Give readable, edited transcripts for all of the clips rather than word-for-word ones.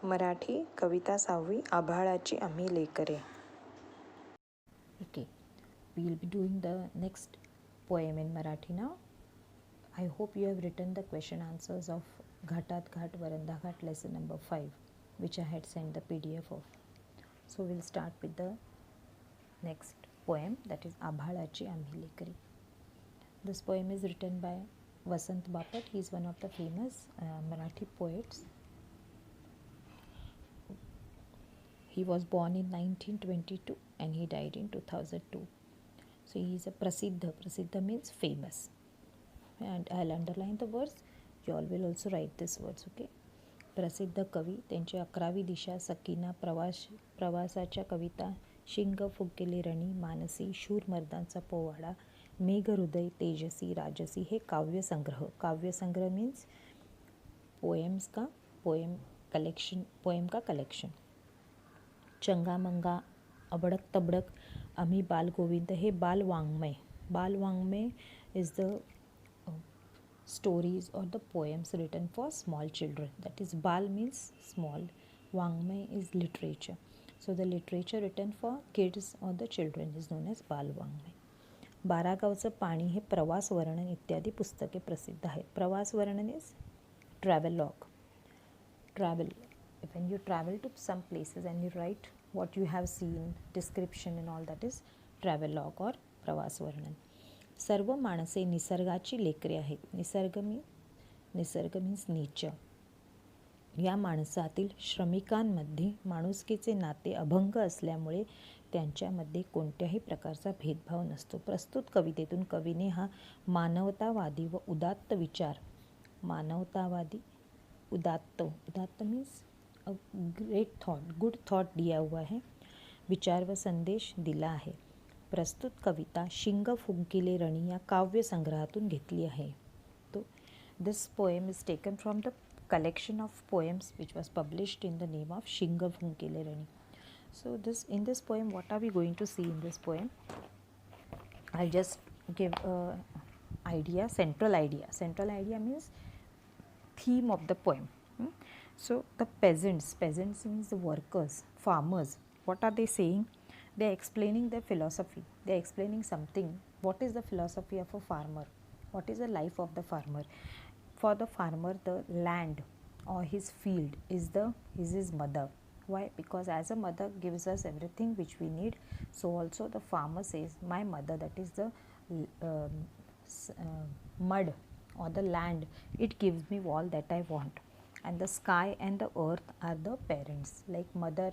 मराठी कविता 6वी आभाळाची आम्ही लेकरे. Okay, we'll be doing the next poem in Marathi now. I hope you have written the question answers of Ghatat Ghat Varanda Ghat lesson number 5, which I had sent the PDF of. So we'll start with the next poem, that is Abhalachi Amhi Lekari. This poem is written by Vasant Bapat. He is one of the famous Marathi poets. He was born in 1922 and he died in 2002. So he is a Prasiddha. Prasiddha means famous. And I'll underline the words. You all will also write these words, okay? प्रसिद्ध कवी, त्यांची 11वी दिशा, सकीना, प्रवासाच्या कविता, शिंग फुगलेली रणी, मानसी, शूर मर्दांचा पोवाडा, मेघ हृदय, तेजसी, राजसी हे काव्यसंग्रह. काव्यसंग्रह मीन्स पोएम्स का पोएम का कलेक्शन. चंगामंगा, अबडक तबडक, आम्ही बालगोविंद हे बालवाङ्मय. बालवाङ्मय is the stories or the poems written for small children. That is, Bal means small, Vangmay is literature. So the literature written for kids or the children is known as Bal Vangmay. बारागावचं पाणी हे प्रवास वर्णन इत्यादी पुस्तके प्रसिद्ध आहेत. प्रवास वर्णन is travelogue. Travel. When you travel to some places and you write what you have seen, description and all, that is travelogue or प्रवास वर्णन. सर्व माणसे निसर्गाची लेकरे आहेत. Nisarga means nature. या माणसातील श्रमिकांमध्ये माणुसकीचे नाते अभंग असल्यामुळे त्यांच्यामध्ये कोणत्याही प्रकारचा भेदभाव नसतो. प्रस्तुत कवितेतून कवीने हा मानवतावादी व उदात्त विचार, मानवतावादी उदात्त means a great thought, good thought दिया हुआ है, विचार व संदेश दिला आहे. प्रस्तुत कविता शिंग फुगलेली रणी या काव्य संग्रहातून घेतली आहे. तो this poem is taken from the collection of poems which was published in the name of Shinga Funkile Rani. So in this poem, what are we going to see in this poem? I'll just give idea, central idea. Central idea means theme of the poem. So the peasants means the workers, farmers. What are they saying? They are explaining their philosophy. They are explaining something. What is the philosophy of a farmer? What is the life of the farmer? For the farmer, the land or his field is his mother. Why? Because as a mother gives us everything which we need, so also the farmer says, my mother, that is the mud or the land, it gives me all that I want. And the sky and the earth are the parents. Like mother,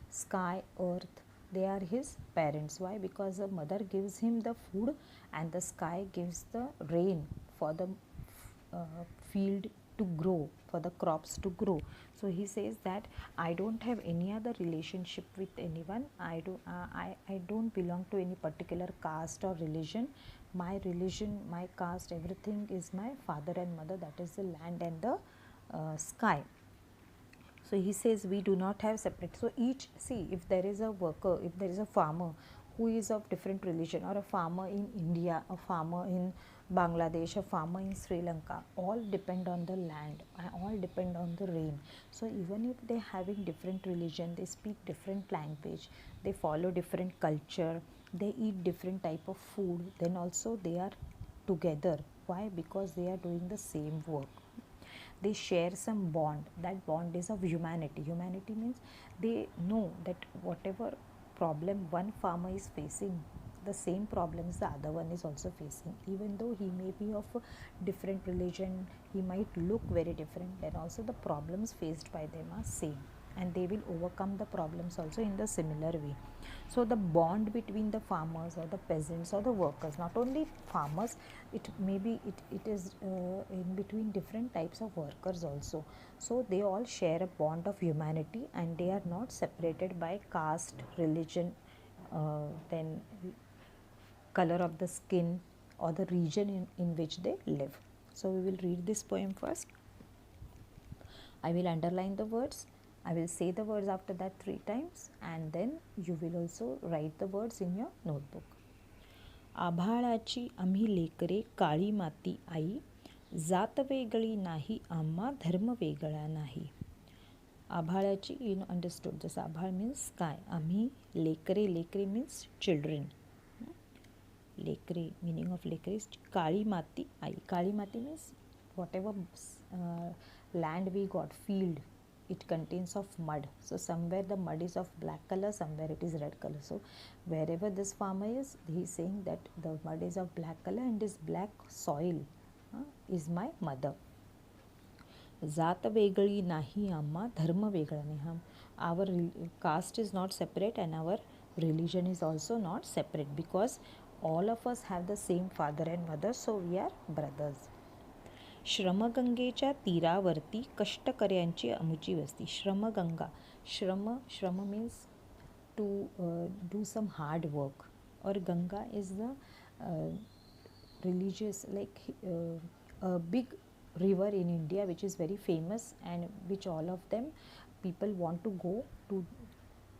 sky, earth, they are his parents. Why? Because the mother gives him the food and the sky gives the rain for the field to grow, for the crops to grow. So he says that I don't have any other relationship with anyone. I don't belong to any particular caste or religion. My religion, my caste, everything is my father and mother, that is the land and the sky. So he says we do not have separate. So each, see, if there is a worker, if there is a farmer who is of different religion, or a farmer in India, a farmer in Bangladesh, a farmer in Sri Lanka, all depend on the land, all depend on the rain. So even if they having different religion, they speak different language, they follow different culture, they eat different type of food, then also they are together. Why? Because they are doing the same work. They share some bond. That bond is of humanity. Humanity means they know that whatever problem one farmer is facing, the same problems the other one is also facing. Even though he may be of a different religion, he might look very different, then also the problems faced by them are same, and they will overcome the problems also in the similar way. So the bond between the farmers or the peasants or the workers, not only farmers, it is in between different types of workers also. So they all share a bond of humanity and they are not separated by caste, religion, then color of the skin or the region in which they live. So we will read this poem first. I will underline the words. I will say the words after that 3 times, and then you will also write the words in your notebook. आभाळाची आम्ही लेकरे, काळी माती आई, जात वेगळी नाही आम्हा, धर्म वेगळा नाही. आभाळाची यू नो अंडरस्टूड जसं आभाळ मीन्स स्काय. आम्ही लेकरे, लेकरे मीन्स चिल्ड्रन. लेकरे, meaning of लेकरे is काळी माती आई. काळी माती means whatever land we got, field, it contains of mud. So somewhere the mud is of black color, somewhere it is red color. So wherever this farmer is, he is saying that the mud is of black color and this black soil is my mother. जात वेगळी नाही आम्हा, धर्म वेगळा नाही. हम our caste is not separate and our religion is also not separate because all of us have the same father and mother, so we are brothers. श्रमगंगेच्या तीरावरती कष्टकऱ्यांची अमुची वस्ती. श्रमगंगा, श्रम means to do some hard work, or Ganga is the religious, like a big river in India which is very famous and which all of them people want to go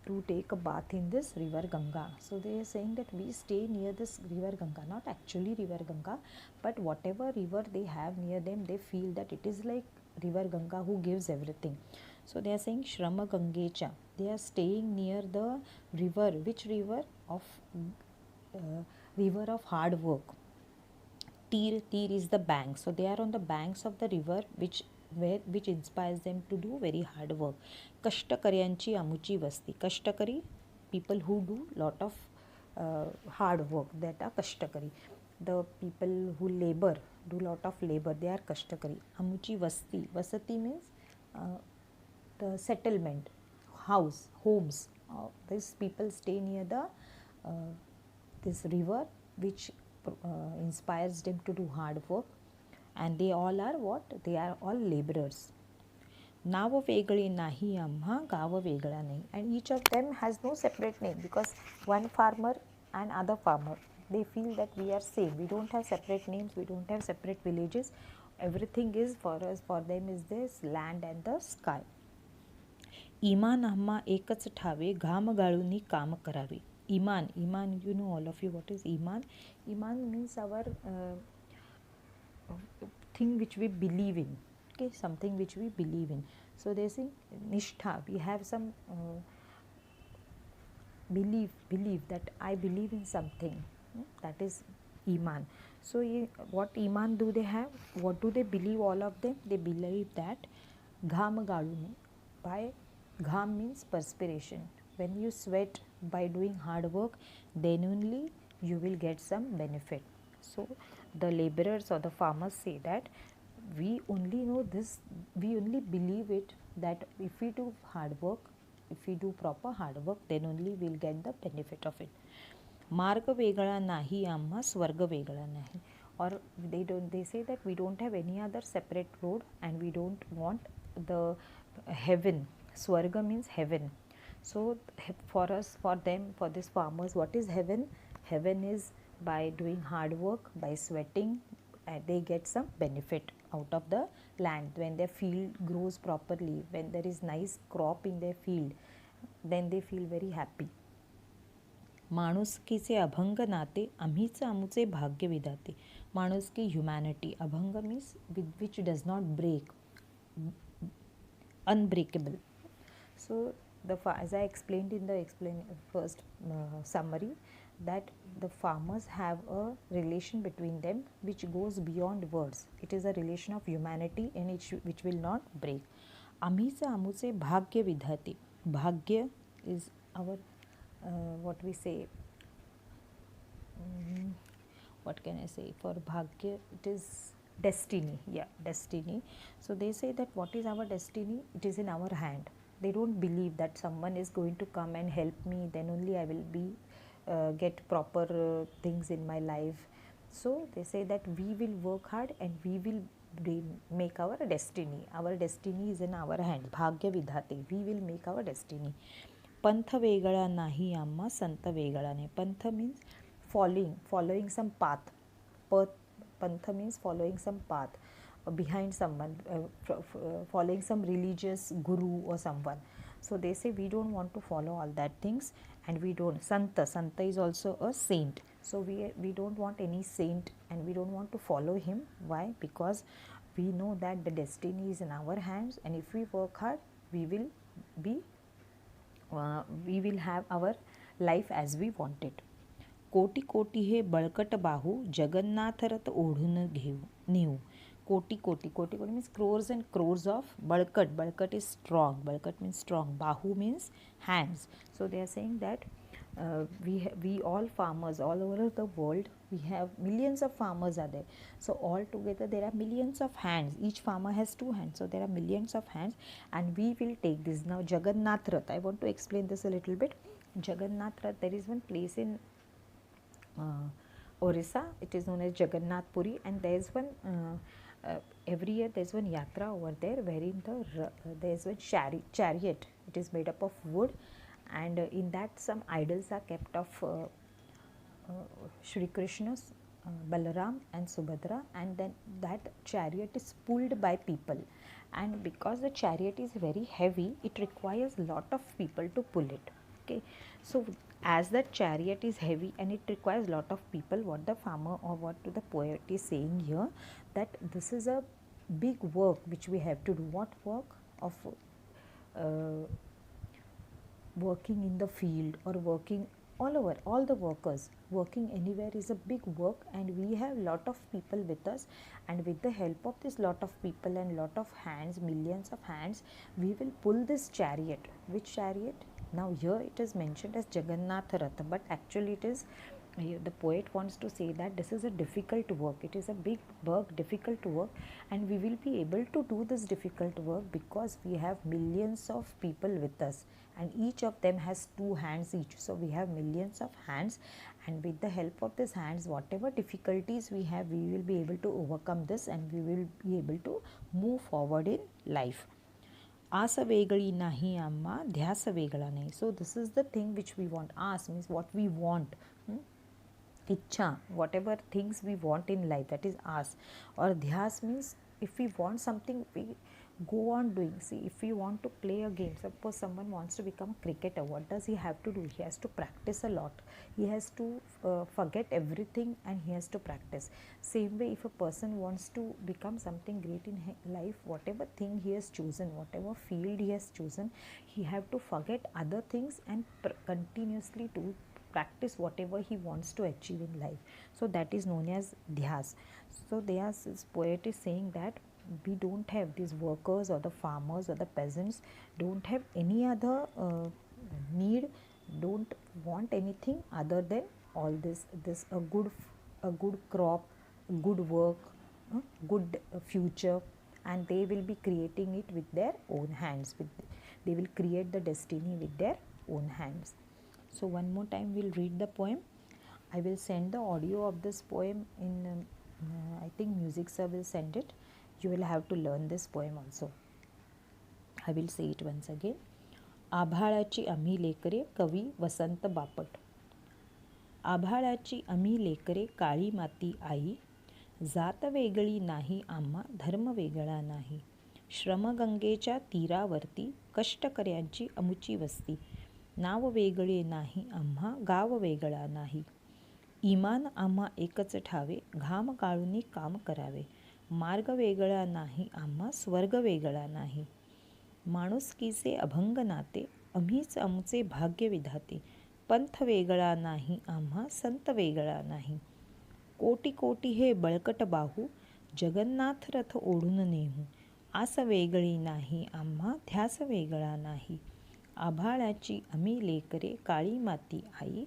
to take a bath in this river Ganga. So they are saying that we stay near this river Ganga, not actually river Ganga, but whatever river they have near them, they feel that it is like river Ganga who gives everything. So they are saying Shrama Gangecha, they are staying near the river. Which river? Of river of hard work. Tir is the bank, so they are on the banks of the river which inspires them to do very hard work. कष्टकऱ्यांची आमुची वस्ती. कष्टकरी, people who do lot of hard work, that are कष्टकरी. The people who labor, do lot of labor, they are कष्टकरी. आमुची वस्ती, वसती means the settlement, house, homes. These people stay near the this river which inspires them to do hard work, and they all are what? They are all laborers. नाव वेगळे नाही आम्हा, गाव वेगळा नाही. And each of them has no separate name because one farmer and other farmer, they feel that we are same. We don't have separate names, we don't have separate villages. Everything is for us, for them is this land and the sky. इमान आम्हा एकच ठावे, घाम गाळूनी काम करावे. Iman, you know, all of you, what is Iman? Iman means our thing which we believe in, okay, something which we believe in. So they say Nishtha, we have some belief that I believe in something, that is Iman. So what Iman do they have? What do they believe, all of them? They believe that Gham Galuni, by Gham means perspiration. When you sweat by doing hard work, then only you will get some benefit. So the laborers or the farmers say that we only know this, we only believe it, that if we do hard work, if we do proper hard work, then only we'll get the benefit of it. मार्ग वेगळा नाही आम्हा, स्वर्ग वेगळा नाही. Or they say that we don't have any other separate road and we don't want the heaven. Swarga means heaven. So for us, for them, for these farmers, what is heaven? Heaven is by doing hard work, by sweating, they get some benefit out of the land. When their field grows properly, when there is nice crop in their field, then they feel very happy. माणुसकीचे abhang नाते, आम्हीच आमुचे भाग्य विधाते. माणुसकी, humanity. Abhanga means which does not break, unbreakable. So as I explained in the first summary, that the farmers have a relation between them which goes beyond words. It is a relation of humanity and which will not break. आम्हीच आमुचे भाग्य विधाते. Bhagya is our what we say, what can I say for Bhagya? It is destiny. Yeah, destiny. So they say that what is our destiny? It is in our hand. They don't believe that someone is going to come and help me, then only I will be get proper things in my life. So they say that we will work hard and we will make our destiny. Our destiny is in our hand. Bhagya vidhate. We will make our destiny. पंथ वेगळा नाही आम्हा, संत वेगळा नाही. पंथ means following some path. Pantha means following some path behind someone, following some religious guru or someone. So they say we don't want to follow all that things, and we don't. Santa is also a saint. So we don't want any saint and we don't want to follow him. Why? Because we know that the destiny is in our hands, and if we work hard, we will be we will have our life as we want it. कोटी कोटी हे बळकट बाहू जगन्नाथ रथ ओढून घेऊ नेऊ. कोटी कोटी कोटी कोटी means crores and crores of balkat. Balkat is strong. Balkat means strong. Bahu means hands. So they are saying that we all farmers all over the world, we have millions of farmers are there. So all together there are millions of hands. Each farmer has two hands. So there are millions of hands, and we will take this now. Jagannath Rath. I want to explain this a little bit. Jagannath Rath. There is one place in Orissa. It is known as Jagannath Puri, and there is one. Every year there is one yatra over there wherein there is one chariot. It is made up of wood, and in that some idols are kept of Shri Krishna, Balaram and Subhadra, and then that chariot is pulled by people, and because the chariot is very heavy, it requires lot of people to pull it. Okay, so as that chariot is heavy and it requires lot of people, what the farmer or what the poet is saying here, that this is a big work which we have to do. What work? Of working in the field or working all over, all the workers working anywhere is a big work, and we have lot of people with us, and with the help of this lot of people and lot of hands, millions of hands, we will pull this chariot. Which chariot? Now here it is mentioned as Jagannath Rath, but actually it is, the poet wants to say that this is a difficult work. It is a big work, difficult work, and we will be able to do this difficult work because we have millions of people with us, and each of them has two hands each. So we have millions of hands, and with the help of these hands, whatever difficulties we have, we will be able to overcome this, and we will be able to move forward in life. आस वेगळी नाही आम्हा ध्यास वेगळा नाही. So this is the thing which we want. Aas means what we want. Ichha, whatever things we want in life, that is aas. Or dhyas means if we want something, we go on doing. See, if we want to play a game, suppose someone wants to become a cricketer, what does he have to do? He has to practice a lot. He has to forget everything, and he has to practice. Same way, if a person wants to become something great in life, whatever thing he has chosen, whatever field he has chosen, he have to forget other things and continuously to practice whatever he wants to achieve in life. So that is known as dhyas. So this poet is saying that we don't have these workers or the farmers or the peasants don't have any other need, don't want anything other than all this a good crop, good work, good future, and they will be creating it with their own hands. They will create the destiny with their own hands. So one more time we'll read the poem. I will send the audio of this poem in I think music sir will send it. You will have to learn this poem also. I will say it once again. आभाळाची आम्ही लेकरे कवी वसंत बापट. आभाळाची आम्ही लेकरे काळी माती आई, जात वेगळी नाही आम्हा धर्म वेगळा नाही. श्रमगंगेच्या तीरावरती कष्टकऱ्यांची अमुची वस्ती, नाव वेगळे नाही आम्हा गाव वेगळा नाही. इमान आम्हा एकच ठावे घाम गाळूनी काम करावे, मार्ग वेगळा नाही आम्हा स्वर्ग वेगळा नाही. माणुसकीचे अभंग नाते आम्हीच आमचे भाग्य विधाते, पंथ वेगळा नाही आम्हा संत वेगळा नाही. कोटी कोटी हे बळकट बाहू जगन्नाथ रथ ओढून नेहू, आस वेगळी नाही आम्हा ध्यास वेगळा नाही. आभाळाची आम्ही लेकरे काळी माती आई,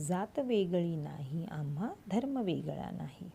जात वेगळी नाही आम्हा धर्म वेगळा नाही.